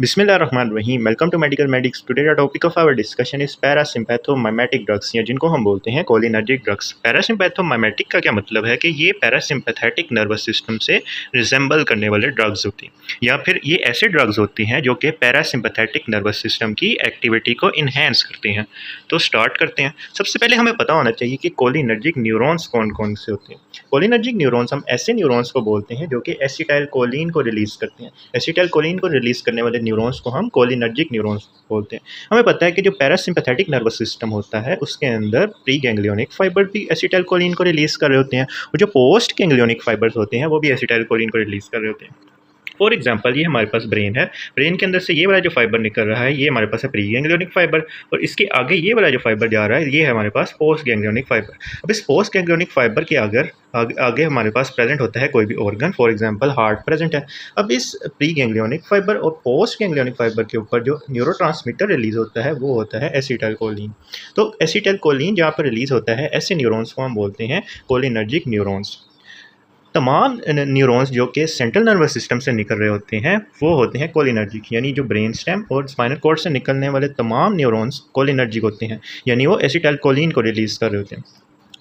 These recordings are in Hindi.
बिस्मिल्लाहिर्रहमानिर्रहीम। Welcome to medical medics. Today the topic of our discussion is parasympathomimetic drugs, या जिनको हम बोलते हैं कोलिनर्जिक ड्रग्स। पैरासिम्पैथोमाइमेटिक का क्या मतलब है कि ये पैरासिम्पैथेटिक नर्वस सिस्टम से रिजेंबल करने वाले ड्रग्स होती हैं, या फिर ये ऐसे ड्रग्स होती हैं जो कि पैरासिम्पैथेटिक नर्वस सिस्टम की एक्टिविटी को इन्हेंस करती हैं। तो स्टार्ट करते हैं। सबसे पहले हमें पता होना चाहिए कि कोलिनर्जिक न्यूरॉन्स कौन कौन से होते हैं। कोलिनर्जिक न्यूरॉन्स हम ऐसे न्यूरॉन्स को बोलते हैं जो कि एसिटाइल कोलिन को रिलीज़ करते हैं। एसिटाइल कोलिन को रिलीज़ करने वाले न्यूरॉन्स को हम कोलिनर्जिक न्यूरॉन्स बोलते हैं। हमें पता है कि जो पैरासिम्पैथेटिक नर्वस सिस्टम होता है उसके अंदर प्री गैंग्लियोनिक फाइबर भी एसिटाइल कोलिन को रिलीज़ कर रहे होते हैं, और जो पोस्ट गैंग्लियोनिक फाइबर्स होते हैं वो भी एसिटाइल कोलिन को रिलीज़ कर रहे होते हैं। फॉर एग्जाम्पल, ये हमारे पास ब्रेन है। ब्रेन के अंदर से ये वाला जो फाइबर निकल रहा है ये हमारे पास है प्री गैंग्लियोनिक फाइबर, और इसके आगे ये वाला जो फाइबर जा रहा है ये है हमारे पास पोस्ट गैंग्लियोनिक फाइबर। अब इस पोस्ट गैंग्लियोनिक फाइबर के आगे हमारे पास प्रेजेंट होता है कोई भी organ, for example heart present है। अब इस प्री गैंग्लियोनिक फाइबर और पोस्ट गैंग्लियोनिक फाइबर के ऊपर जो न्यूरोट्रांसमीटर रिलीज होता है वो होता है एसिटाइल कोलिन। तो एसिटाइल कोलिन जहाँ पर रिलीज होता है ऐसे न्यूरॉन्स को हम बोलते हैं कोलिनर्जिक न्यूरॉन्स। तमाम न्यूरॉन्स जो कि सेंट्रल नर्वस सिस्टम से निकल रहे होते हैं वो होते हैं कोलिनर्जिक, यानी जो ब्रेन स्टेम और स्पाइनल कॉर्ड से निकलने वाले तमाम न्यूरॉन्स कोलिनर्जिक होते हैं, यानी वो एसिटाइल कोलिन को रिलीज़ कर रहे होते हैं।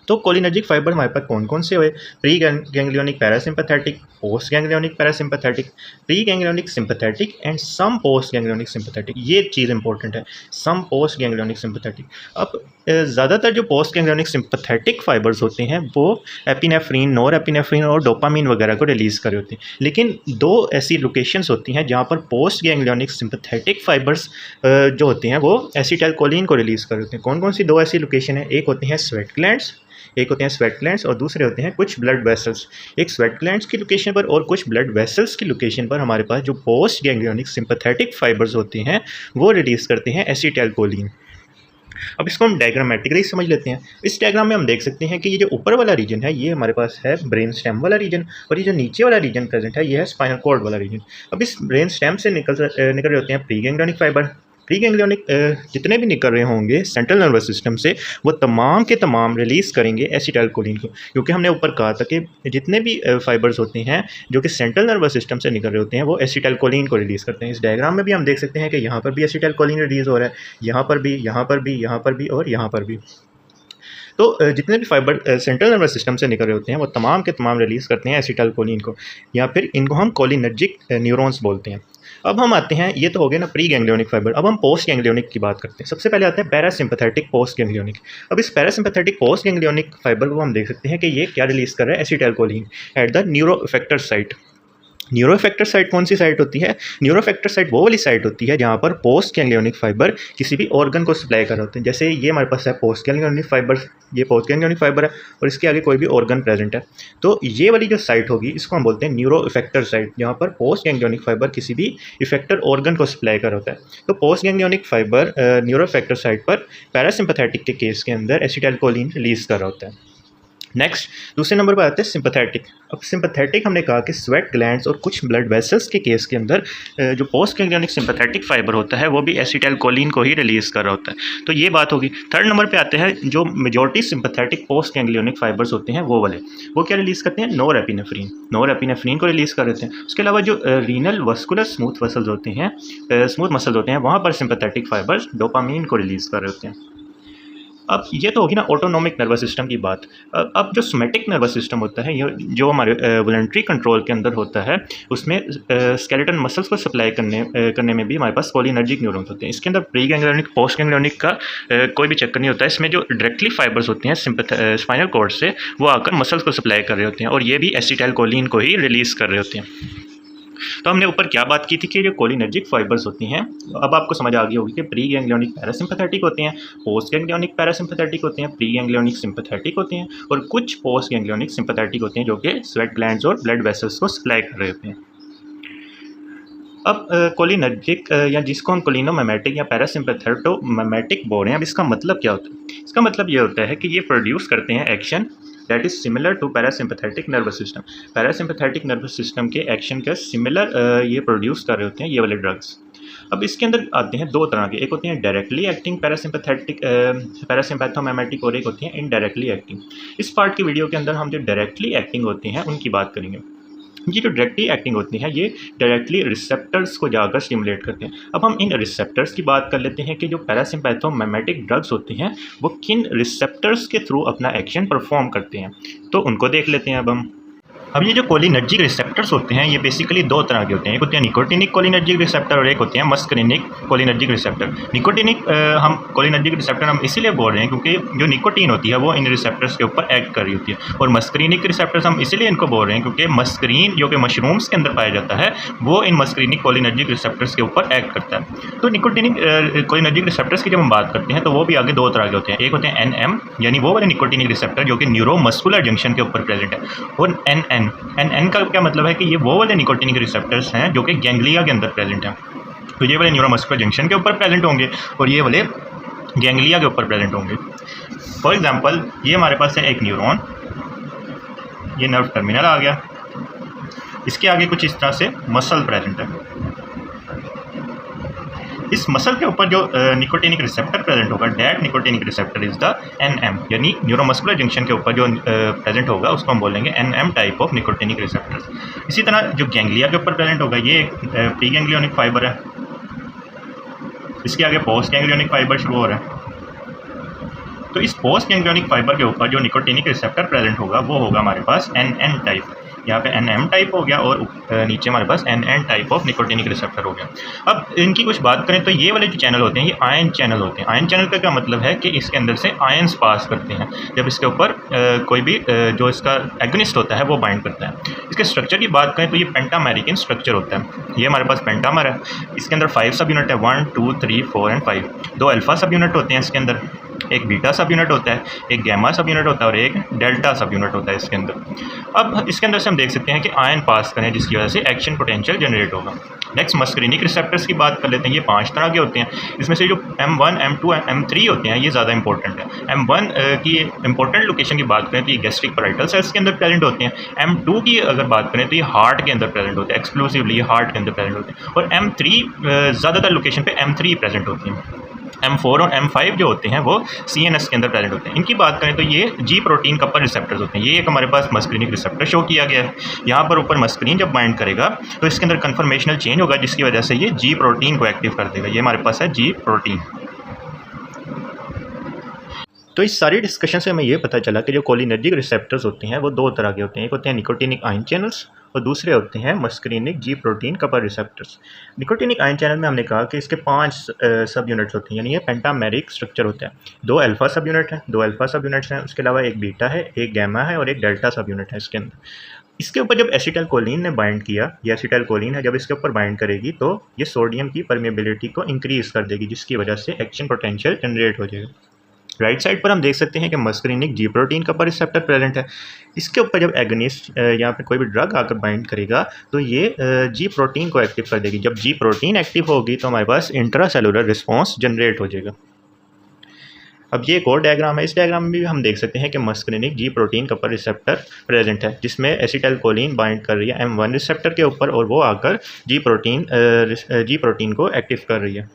तो कोलिनर्जिक फाइबर हमारे पास कौन कौन से हुए? Pre ganglionic parasympathetic, post ganglionic parasympathetic, pre ganglionic sympathetic and some post ganglionic sympathetic. ये चीज़ इंपॉर्टेंट है, सम पोस्ट गैंग्लियोनिक सिम्पैथेटिक। अब ज़्यादातर जो पोस्ट गैंग्लियोनिक सिम्पैथेटिक फाइबर्स होते हैं वो एपिनेफ्रीन, नोर एपिनेफ्रीन और डोपामीन वगैरह को रिलीज़ कर रहे होते हैं। लेकिन दो ऐसी लोकेशंस होती हैं जहाँ पर पोस्ट गैंग्लियोनिक सिम्पैथेटिक फाइबर्स जो होते हैं वो एसिटाइल कोलिन को रिलीज़ कर रहे होते हैं। कौन कौन सी दो ऐसी लोकेशन है? एक होती हैं स्वेट ग्लैंड्स, और दूसरे होते हैं कुछ ब्लड वेसल्स। एक स्वेट ग्लैंड्स की लोकेशन पर और कुछ ब्लड वेसल्स की लोकेशन पर हमारे पास जो पोस्ट गैंग्लियोनिक सिम्पैथेटिक फाइबर्स होते हैं वो रिलीज़ करते हैं एसिटाइल कोलिन। अब इसको हम डायग्रामेटिकली समझ लेते हैं। इस डायग्राम में हम देख सकते हैं कि ये जो ऊपर वाला रीजन है ये हमारे पास है ब्रेन स्टेम वाला रीजन, और ये जो नीचे वाला रीजन प्रेजेंट है ये है स्पाइनल कॉर्ड वाला रीजन। अब इस ब्रेन स्टेम से निकल रहे होते हैं pre ganglionic fibre. Pre ganglionic जितने भी निकल रहे होंगे सेंट्रल नर्वस सिस्टम से वो तमाम के तमाम रिलीज़ करेंगे एसिटाइल कोलिन को, क्योंकि हमने ऊपर कहा था कि जितने भी फाइबर्स होते हैं जो कि सेंट्रल नर्वस सिस्टम से निकल रहे होते हैं वो एसिटाइल कोलिन को रिलीज़ करते हैं। इस डायग्राम में भी हम देख सकते हैं कि यहाँ पर भी एसिटाइल कोलिन रिलीज़ हो रहा है, यहाँ पर भी, यहाँ पर भी, यहाँ पर भी और यहाँ पर भी। तो जितने भी फाइबर सेंट्रल नर्वस सिस्टम से निकल रहे होते हैं वो तमाम के तमाम रिलीज़ करते हैं एसिटाइल कोलिन को, या फिर इनको हम कोलिनर्जिक न्यूरॉन्स बोलते हैं। अब हम आते हैं, ये तो हो गया ना प्री गैंग्लियोनिक फाइबर। अब हम पोस्ट गैंग्लियोनिक की बात करते हैं। सबसे पहले आते हैं पैरासिम्पैथेटिक पोस्ट गैंग्लियोनिक। अब इस पैरासिम्पैथेटिक पोस्ट गैंग्लियोनिक फाइबर को हम देख सकते हैं कि ये क्या रिलीज़ कर रहा है? Acetyl choline at the neuro effector site. Neuro effector site कौन सी साइट होती है? न्यूरो इफेक्टर साइट वो वाली साइट होती है जहाँ पर पोस्ट गैंग्लियोनिक फाइबर किसी भी ऑर्गन को सप्लाई कर रहे होते हैं। जैसे ये हमारे पास है पोस्ट गैंग्लियोनिक फाइबर, ये पोस्ट गैंग्लियोनिक फाइबर है और इसके आगे कोई भी ऑर्गन प्रेजेंट है, तो ये वाली जो साइट होगी इसको हम बोलते हैं न्यूरो इफेक्टर साइट, जहाँ पर पोस्ट गैंग्लियोनिक फाइबर किसी भी इफेक्टर ऑर्गन को सप्लाई कर होता है। तो post ganglionic fibre neuro effector site पर पैरासिम्पैथेटिक के केस के अंदर एसिटाइल कोलिन रिलीज़ कर रहा होता है। नेक्स्ट, दूसरे नंबर पर आते हैं सिंपैथेटिक। अब सिंपैथेटिक हमने कहा कि स्वेट ग्लैंड्स और कुछ ब्लड वेसल्स के केस के अंदर जो पोस्ट गैंग्लियोनिक सिंपैथेटिक फाइबर होता है वो भी एसिटाइल कोलिन को ही रिलीज़ कर रहा होता है। तो ये बात होगी। थर्ड नंबर पे आते हैं जो majority sympathetic post ganglionic fibres होते हैं वो वाले, वो क्या रिलीज़ करते हैं? नोर एपिनेफ्रीन को रिलीज़ कर देते हैं। उसके अलावा जो रीनल वस्कुलर स्मूथ मसल्स होते हैं, स्मूथ मसल्स होते हैं, वहाँ पर सिंपैथेटिक फाइबर्स डोपामीन को रिलीज़ कर रहे होते हैं। अब ये तो होगी ना ऑटोनोमिक नर्वस सिस्टम की बात। अब जो सोमैटिक नर्वस सिस्टम होता है, ये जो हमारे वॉलंटरी कंट्रोल के अंदर होता है, उसमें स्केलेटन मसल्स को सप्लाई करने में भी हमारे पास कोलिनर्जिक न्यूरॉन्स होते हैं। इसके अंदर प्री गैंग्लियोनिक पोस्ट गैंग्लियोनिक का कोई भी चक्कर नहीं होता है। इसमें जो डायरेक्टली फाइबर्स होते हैं स्पाइनल कॉर्ड से वो आकर मसल्स को सप्लाई कर रहे होते हैं, और ये भी एसिटाइल कोलिन को ही रिलीज़ कर रहे होते हैं। तो हमने ऊपर क्या बात की थी कि जो कोलिनर्जिक फाइबर्स होती हैं, अब आपको समझ आ गई होगी कि प्री गैंग्लियोनिक पैरासिम्पैथेटिक होते हैं, पोस्ट गैंग्लियोनिक पैरासिम्पैथेटिक होते हैं, प्री गैंग्लियोनिक सिम्पैथेटिक होते हैं, और कुछ पोस्ट गैंग्लियोनिक सिम्पैथेटिक होते हैं जो कि स्वेट ग्लैंड्स और ब्लड वेसल्स को सप्लाई कर रहे होते हैं। अब कोलिनर्जिक या जिसको हम कोलिनोमाइमेटिक या पैरासिम्पैथेटोमाइमेटिक बोल रहे हैं, अब इसका मतलब क्या होता है? इसका मतलब ये होता है कि ये प्रोड्यूस करते हैं action that is similar to parasympathetic nervous system. Parasympathetic nervous system के एक्शन के सिमिलर ये प्रोड्यूस कर रहे होते हैं ये वाले ड्रग्स। अब इसके अंदर आते हैं दो तरह के, एक होते हैं डायरेक्टली एक्टिंग पैरासिम्पैथोमाइमेटिक, और एक होती हैं इनडायरेक्टली एक्टिंग। इस पार्ट की वीडियो के अंदर हम जो डायरेक्टली एक्टिंग होते हैं उनकी बात करेंगे। ये जो डायरेक्टली एक्टिंग होती हैं ये डायरेक्टली रिसेप्टर्स को जाकर स्टिमुलेट करते हैं। अब हम इन रिसेप्टर्स की बात कर लेते हैं कि जो पैरासिम्पैथोमिमेटिक ड्रग्स होती हैं वो किन रिसेप्टर्स के थ्रू अपना एक्शन परफॉर्म करते हैं, तो उनको देख लेते हैं अब हम। अब ये जो कोलिनर्जिक रिसेप्टर्स होते हैं ये बेसिकली दो तरह के होते हैं, एक होते हैं निकोटिनिक कोलिनर्जिक रिसेप्टर और एक होते हैं मस्करिनिक कोलिनर्जिक रिसेप्टर। निकोटिनिक हम कोलिनर्जिक रिसेप्टर हम इसीलिए बोल रहे हैं क्योंकि जो निकोटीन होती है वो इन रिसेप्टर्स के ऊपर एक्ट कर रही होती है, और मस्करिनिक रिसेप्टर्स हम इसीलिए इनको बोल रहे हैं क्योंकि मस्करीन जो कि मशरूम्स के अंदर पाया जाता है वो इन मस्करिनिक कोलिनर्जिक रिसेप्टर्स के ऊपर एक्ट करता है। तो निकोटिनिक कोलिनर्जिक रिसेप्टर्स की जब हम बात करते हैं तो वो भी आगे दो तरह के होते हैं, एक होते हैं NM यानी वो वाले निकोटिनिक रिसेप्टर जो कि न्यूरोमस्कुलर जंक्शन के ऊपर प्रेजेंट है, और NN का क्या मतलब है कि ये वो वाले निकोटिनिक रिसेप्टर्स हैं जो कि गैंग्लिया के अंदर प्रेजेंट हैं। तो ये वाले न्यूरोमस्कुलर जंक्शन के ऊपर प्रेजेंट होंगे और ये वाले गैंग्लिया के ऊपर प्रेजेंट होंगे। फॉर एग्जांपल ये हमारे पास है एक न्यूरॉन, ये नर्व टर्मिनल आ गया, इसके आगे कुछ इस तरह से मसल प्रेजेंट है। इस मसल के ऊपर जो निकोटिनिक रिसेप्टर प्रेजेंट होगा, that nicotinic receptor is the NM यानी न्यूरोमस्कुलर जंक्शन के ऊपर जो प्रेजेंट होगा उसको हम बोलेंगे NM type of nicotinic receptors. इसी तरह जो गैंग्लिया के ऊपर प्रेजेंट होगा ये एक प्री गैंग्लियोनिक फाइबर है, इसके आगे पोस्ट गैंग्लियोनिक फाइबर शुरू हो रहा है। तो इस पोस्ट गैंग्लियोनिक फाइबर के ऊपर जो निकोटिनिक रिसेप्टर प्रेजेंट होगा वो होगा हमारे पास NN टाइप, यहाँ पे NM टाइप हो गया और नीचे हमारे पास NN type of nicotinic receptor हो गया। अब इनकी कुछ बात करें तो ये वाले जो चैनल होते हैं ये आयन चैनल होते हैं। आयन चैनल का क्या मतलब है कि इसके अंदर से आयंस पास करते हैं जब इसके ऊपर कोई भी जो इसका एगोनिस्ट होता है वो बाइंड करता है। इसके स्ट्रक्चर की बात करें तो ये पेंटामेरिक स्ट्रक्चर होता है। ये हमारे पास पेंटामर है, इसके अंदर 5 सब यूनिट है, 1 2 3 4 एंड 5। 2 अल्फा सब यूनिट होते हैं इसके अंदर, एक बीटा सब यूनिट होता है, एक गैमा सब यूनिट होता है और एक डेल्टा सब यूनिट होता है इसके अंदर। अब इसके अंदर से हम देख सकते हैं कि आयन पास करें जिसकी वजह से एक्शन पोटेंशियल जनरेट होगा। नेक्स्ट मस्करिनिक रिसेप्टर्स की बात कर लेते हैं। ये 5 तरह के होते हैं, इसमें से जो M1 M2 M3 होते हैं ये ज़्यादा इंपॉर्टेंट है। M1 की इंपॉर्टेंट लोकेशन की बात करें तो ये गैस्ट्रिक पैराइटल सेल्स के अंदर प्रेजेंट होते हैं। M2 की अगर बात करें तो ये हार्ट के अंदर प्रेजेंट होते हैं, एक्सक्लूसिवली ये हार्ट के अंदर प्रेजेंट होते हैं। और M3 ज़्यादातर लोकेशन पे M3 प्रेजेंट होती हैं। M4 और M5 जो होते हैं वो CNS के अंदर प्रेजेंट होते हैं। इनकी बात करें तो ये G प्रोटीन कपर रिसेप्टर्स होते हैं। ये एक हमारे पास मस्करिनिक रिसेप्टर शो किया गया है, यहाँ पर ऊपर मस्करीन जब बाइंड करेगा तो इसके अंदर कन्फर्मेशनल चेंज होगा जिसकी वजह से ये G प्रोटीन को एक्टिव कर देगा। ये हमारे पास है G प्रोटीन। तो इस सारी डिस्कशन से हमें ये पता चला कि जो कोलिनर्जिक रिसेप्टर्स होते हैं वो दो तरह के होते हैं, एक होते हैं निकोटिनिक आयन चैनल्स और दूसरे होते हैं muscarinic G protein coupled receptors. Nicotinic ion channel में हमने कहा कि इसके 5 सब यूनिट्स होते हैं, यानी ये पेंटामेरिक स्ट्रक्चर होता है। 2 अल्फा सब यूनिट है, 2 अल्फा सब यूनिट्स हैं, उसके अलावा एक बीटा है, एक गैमा है और एक डेल्टा सब यूनिट है इसके अंदर। इसके ऊपर जब एसिटाइलकोलिन ने बाइंड किया, ये एसिटाइलकोलिन है, जब इसके ऊपर बाइंड करेगी तो ये सोडियम की परमेबिलिटी को इंक्रीज़ कर देगी जिसकी वजह से एक्शन पोटेंशियल जनरेट हो जाएगा। राइट साइड पर हम देख सकते हैं कि muscarinic G protein coupled receptor present है। इसके ऊपर जब एगोनिस्ट यहाँ पे कोई भी ड्रग आकर बाइंड करेगा तो ये G प्रोटीन को एक्टिव कर देगी। जब G प्रोटीन एक्टिव होगी तो हमारे पास इंट्रासेलुलर रिस्पॉन्स जनरेट हो जाएगा। अब ये एक और डायग्राम है, इस डायग्राम में भी हम देख सकते हैं कि muscarinic G protein coupled receptor present है जिसमें एसिटाइलकोलिन बाइंड कर रही है M1 रिसेप्टर के ऊपर और वो आकर G प्रोटीन को एक्टिव कर रही है।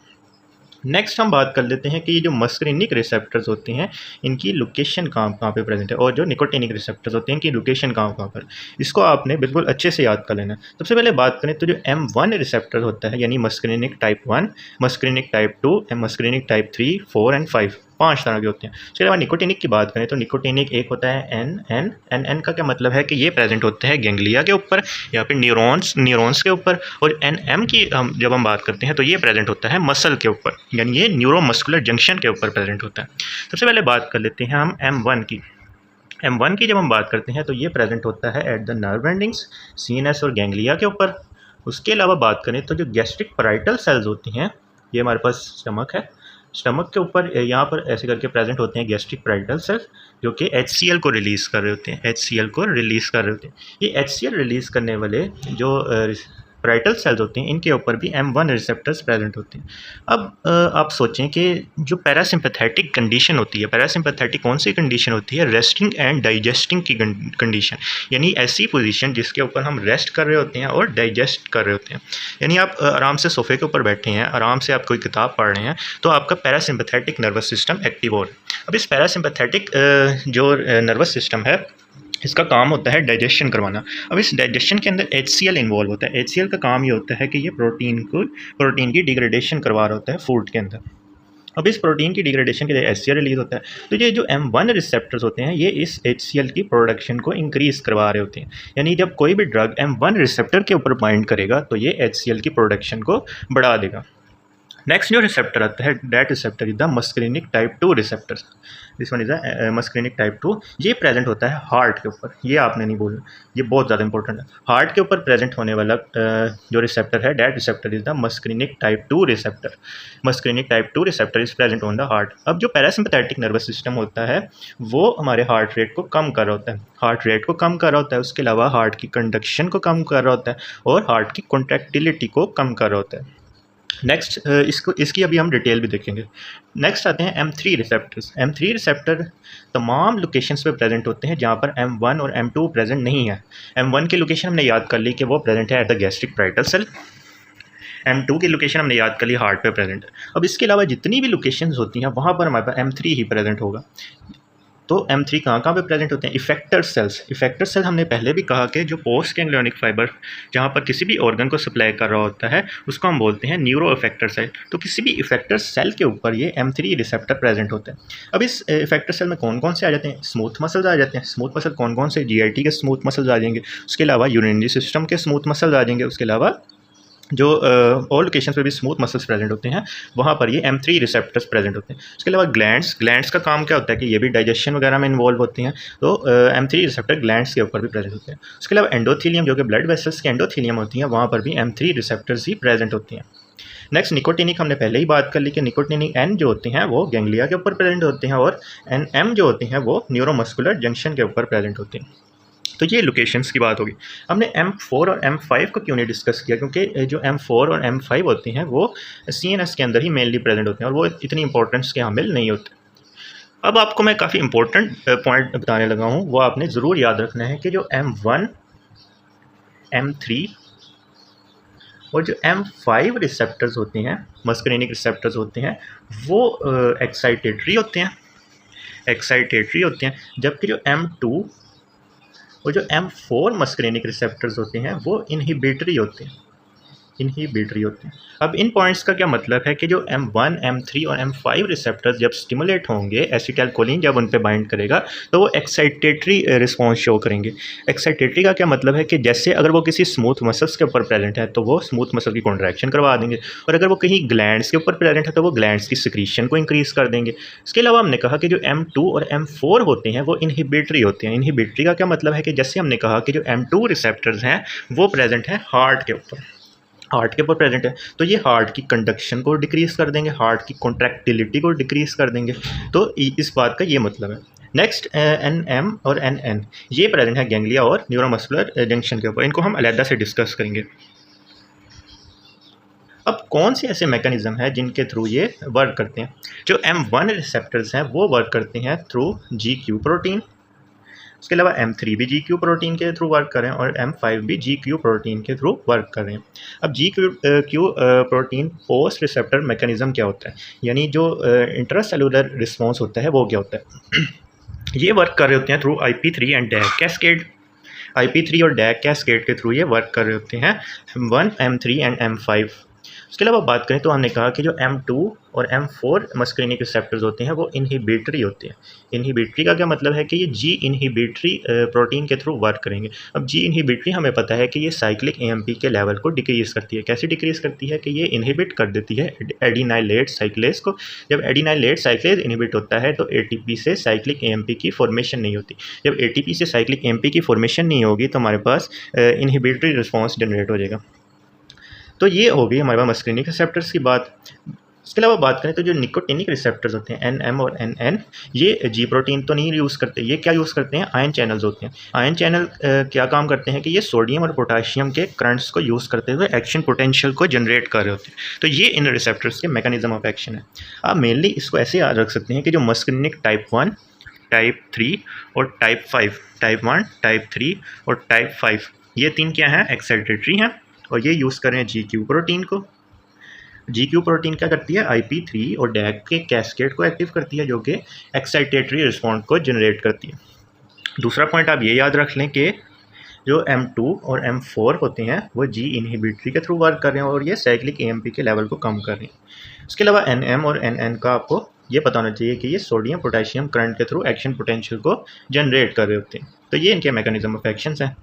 नेक्स्ट हम बात कर लेते हैं कि ये जो मस्करिनिक रिसेप्टर्स होते हैं इनकी लोकेशन कहाँ पे प्रेजेंट है और जो निकोटिनिक रिसेप्टर्स होते हैं इनकी लोकेशन कहाँ पर, इसको आपने बिल्कुल अच्छे से याद कर लेना है। सबसे पहले बात करें तो जो M1 रिसेप्टर होता है यानी muscarinic type 1, muscarinic type 2, muscarinic type 3, 4 and 5, 5 तरह के होते हैं। उसके अलावा निकोटिनिक की बात करें तो निकोटिनिक एक होता है NN का क्या मतलब है कि ये प्रेजेंट होते हैं गैंग्लिया के ऊपर या फिर न्यूरॉन्स के ऊपर, और NM की जब हम बात करते हैं तो ये प्रेजेंट होता है मसल के ऊपर यानी ये न्यूरोमस्कुलर जंक्शन के ऊपर प्रेजेंट होता है। सबसे पहले बात कर लेते हैं हम M1 की जब हम बात करते हैं तो ये प्रेजेंट होता है at the nerve endings CNS और गैंग्लिया के ऊपर। उसके अलावा बात करें तो जो गैस्ट्रिक पैराइटल सेल्स होती हैं, ये हमारे पास स्टमक है, स्टमक के ऊपर यहाँ पर ऐसे करके प्रेजेंट होते हैं गैस्ट्रिक पैराइटल सेल्स जो कि HCl को रिलीज़ कर रहे होते हैं, ये HCl रिलीज़ करने वाले जो पैराइटल सेल्स होते हैं इनके ऊपर भी M1 रिसेप्टर्स प्रेजेंट होते हैं। अब आप सोचें कि जो पैरासिम्पैथेटिक कंडीशन होती है, पैरासिम्पैथेटिक कौन सी कंडीशन होती है, रेस्टिंग एंड डाइजेस्टिंग की कंडीशन, यानी ऐसी पोजीशन जिसके ऊपर हम रेस्ट कर रहे होते हैं और डाइजेस्ट कर रहे होते हैं। यानी आप आराम से सोफ़े के ऊपर बैठे हैं, आराम से आप कोई किताब पढ़ रहे हैं तो आपका पैरासिम्पैथेटिक नर्वस सिस्टम एक्टिव हो रहा है। अब इस पैरासिम्पैथेटिक जो नर्वस सिस्टम है इसका काम होता है डाइजेशन करवाना। अब इस डाइजेशन के अंदर HCl इन्वॉल्व होता है। HCl का काम ये होता है कि ये प्रोटीन की डिग्रेडेशन करवा रहा होता है फूड के अंदर। अब इस प्रोटीन की डिग्रेडेशन के लिए HCl रिलीज होता है। तो ये जो M1 रिसेप्टर्स होते हैं ये इस HCl की प्रोडक्शन को इंक्रीज़ करवा रहे होते हैं। यानी जब कोई भी ड्रग M1 रिसेप्टर के ऊपर बाइंड करेगा तो ये HCl की प्रोडक्शन को बढ़ा देगा। नेक्स्ट जो रिसेप्टर आता है that receptor is the muscarinic type 2 receptor. This one is the muscarinic type 2। ये प्रेजेंट होता है हार्ट के ऊपर, ये आपने नहीं बोलना, ये बहुत ज़्यादा इंपॉर्टेंट है। हार्ट के ऊपर प्रेजेंट होने वाला जो रिसेप्टर है that receptor is the muscarinic type 2 receptor. Muscarinic type 2 receptor is present on the heart. अब जो पैरासिम्पैथेटिक नर्वस सिस्टम होता है वो हमारे हार्ट रेट को कम कर रहा होता है, हार्ट रेट को कम कर रहा होता है, उसके अलावा हार्ट की कंडक्शन को कम कर रहा होता है और हार्ट की कॉन्ट्रैक्टिलिटी को कम कर रहा होता है। नेक्स्ट इसकी अभी हम डिटेल भी देखेंगे। नेक्स्ट आते हैं M3 रिसेप्टर्स। M3 रिसेप्टर तमाम लोकेशंस पे प्रेजेंट होते हैं जहाँ पर M1 और M2 प्रेजेंट नहीं है। M1 की लोकेशन हमने याद कर ली कि वो प्रेजेंट है at the gastric parietal cell. M2 की लोकेशन हमने याद कर ली हार्ट पे प्रेजेंट है। अब इसके अलावा जितनी भी लोकेशंस होती हैं वहाँ पर हमारे पास M3 ही प्रेजेंट होगा। तो M3 कहाँ कहाँ पे प्रेजेंट होते हैं? Effector sales. इफेक्टर सेल हमने पहले भी कहा कि जो पोस्ट गैंग्लियोनिक फाइबर जहाँ पर किसी भी ऑर्गन को सप्लाई कर रहा होता है उसको हम बोलते हैं न्यूरो इफेक्टर सेल। तो किसी भी इफेक्टर सेल के ऊपर ये M3 रिसेप्टर प्रेजेंट होते हैं। अब इस इफेक्टर सेल में कौन कौन से आ जाते हैं? स्मूथ मसल्स आ जाते हैं। स्मूथ मसल कौन कौन से? GIT के स्मूथ मसल्स आ जाएंगे, उसके अलावा यूरिनरी सिस्टम के स्मूथ मसल्स आ जाएंगे, उसके अलावा जो और लोकेशन पे भी स्मूथ मसल्स प्रेजेंट होते हैं वहाँ पर ये M3 रिसेप्टर्स प्रेजेंट होते हैं। उसके अलावा ग्लैंड्स का काम क्या होता है कि ये भी डाइजेशन वगैरह में इन्वॉल्व होती हैं। तो M3 रिसेप्टर ग्लैंड्स के ऊपर भी प्रेजेंट होते हैं। उसके अलावा एंडोथीलियम जो कि ब्लड वेसल्स के एंडोथीलियम होती हैं वहाँ पर भी M3 रिसेप्टर्स ही प्रेजेंट होती हैं। नेक्स्ट निकोटिनिक, हमने पहले ही बात कर ली कि निकोटिनिक N जो होते हैं वो गैंग्लिया के ऊपर प्रेजेंट होते हैं और NM जो होते हैं वो न्यूरोमस्कुलर जंक्शन के ऊपर प्रेजेंट होते हैं। तो ये लोकेशंस की बात होगी। हमने M4 और M5 को क्यों नहीं डिस्कस किया? क्योंकि जो M4 और M5 होते हैं वो CNS के अंदर ही मेनली प्रेजेंट होते हैं और वो इतनी इंपॉर्टेंस के हामिल नहीं होते। अब आपको मैं काफ़ी इंपॉर्टेंट पॉइंट बताने लगा हूँ, वो आपने ज़रूर याद रखना है कि जो M1, M3 और जो M5 रिसेप्टर्स होते हैं, मस्करिनिक रिसेप्टर्स होते हैं, वो एक्साइटेटरी होते हैं, जबकि जो M2 और जो M4 मस्करिनिक रिसेप्टर्स होते हैं वो इनहिबिटरी होते हैं। अब इन पॉइंट्स का क्या मतलब है कि जो M1, M3 और M5 रिसेप्टर्स जब स्टिमुलेट होंगे, एसिटाइलकोलिन जब उन पे बाइंड करेगा तो वो एक्साइटेटरी रिस्पॉन्स शो करेंगे। एक्साइटेटरी का क्या मतलब है कि जैसे अगर वो किसी स्मूथ मसल्स के ऊपर प्रेजेंट है तो वो स्मूथ मसल की कॉन्ट्रैक्शन करवा देंगे, और अगर वो कहीं ग्लैंड्स के ऊपर प्रेजेंट है तो वो ग्लैंड्स की सिक्रीशन को इंक्रीज़ कर देंगे। इसके अलावा हमने कहा कि जो M2 और M4 होते हैं वो इनहिबिटरी होते हैं। इनहिबिटरी का क्या मतलब है कि जैसे हमने कहा कि जो M2 रिसेप्टर्स हैं वो प्रेजेंट हैं हार्ट के ऊपर प्रेजेंट है, तो ये हार्ट की कंडक्शन को डिक्रीज़ कर देंगे, हार्ट की कॉन्ट्रैक्टिलिटी को डिक्रीज़ कर देंगे। तो इस बात का ये मतलब है। नेक्स्ट NM और NN ये प्रेजेंट है गैंग्लिया और न्यूरोमस्कुलर जंक्शन के ऊपर, इनको हम अलग से डिस्कस करेंगे। अब कौन से ऐसे मैकेनिज्म है जिनके थ्रू ये वर्क करते हैं? जो M1 रिसेप्टर्स हैं वो वर्क करते हैं थ्रू GQ प्रोटीन, उसके अलावा M3 भी GQ प्रोटीन के थ्रू वर्क कर रहे हैं और M5 भी GQ प्रोटीन के थ्रू वर्क कर रहे हैं। अब GQ protein post receptor mechanism क्या होता है, यानी जो इंट्रासेलुलर रिस्पॉन्स होता है वो क्या होता है? ये वर्क कर रहे होते हैं through IP3 and DAG cascade. IP3 और DAG कैस्केड के थ्रू ये वर्क कर रहे होते हैं M1, M3 एंड M5। उसके अलावा बात करें तो हमने कहा कि जो M2 और M4 मस्करिनिक रिसेप्टर्स होते हैं वो इनहिबिटरी होते हैं। इनहिबिटरी का क्या मतलब है कि ये G इनहिबिटरी प्रोटीन के थ्रू वर्क करेंगे। अब G इनहिबिटरी हमें पता है कि ये साइक्लिक AMP के लेवल को डिक्रीज़ करती है। कैसे डिक्रीज़ करती है? कि ये इनहिबिट कर देती है एडिनाइलेट साइक्लेज को। जब एडिनाइलेट साइक्लेज इनहिबिट होता है तो ATP से साइक्लिक AMP की फॉर्मेशन नहीं होती। जब ATP से साइक्लिक AMP की फॉर्मेशन नहीं होगी तो हमारे पास इनहिबिटरी रिस्पॉन्स जनरेट हो जाएगा। तो ये हो गई हमारे पास मस्करिनिक रिसेप्टर्स की बात। इसके अलावा बात करें तो जो निकोटिनिक रिसेप्टर्स होते हैं NM और NN, ये G प्रोटीन तो नहीं यूज़ करते, ये क्या यूज़ करते हैं? आयन चैनल्स होते हैं। आयन चैनल क्या काम करते हैं कि ये सोडियम और पोटाशियम के करंट्स को यूज़ करते हुए एक्शन पोटेंशियल को जनरेट कर रहे होते हैं। तो ये इन रिसेप्टर्स के मैकेनिज्म ऑफ एक्शन है। आप मेनली इसको ऐसे याद रख सकते हैं कि जो मस्करिनिक टाइप 1, टाइप 3 और टाइप 5, टाइप 1, टाइप 3 और टाइप 5, ये 3 क्या हैं? एक्साइटेटरी हैं और ये यूज़ कर रहे हैं GQ प्रोटीन को। GQ प्रोटीन क्या करती है? IP3 और DAG के कैस्केड को एक्टिव करती है जो कि एक्साइटेटरी रिस्पॉन्स को जनरेट करती है। दूसरा पॉइंट आप ये याद रख लें कि जो M2 और M4 होते हैं वो G इनहिबिटरी के थ्रू वर्क कर रहे हैं और ये साइक्लिक AMP के लेवल को कम कर रहे हैं। इसके अलावा NM और NN का आपको ये पता होना चाहिए कि ये सोडियम पोटेशियम करंट के थ्रू एक्शन पोटेंशियल को जनरेट कर रहे होते हैं। तो ये इनके मैकेनिज्म ऑफ एक्शंस हैं।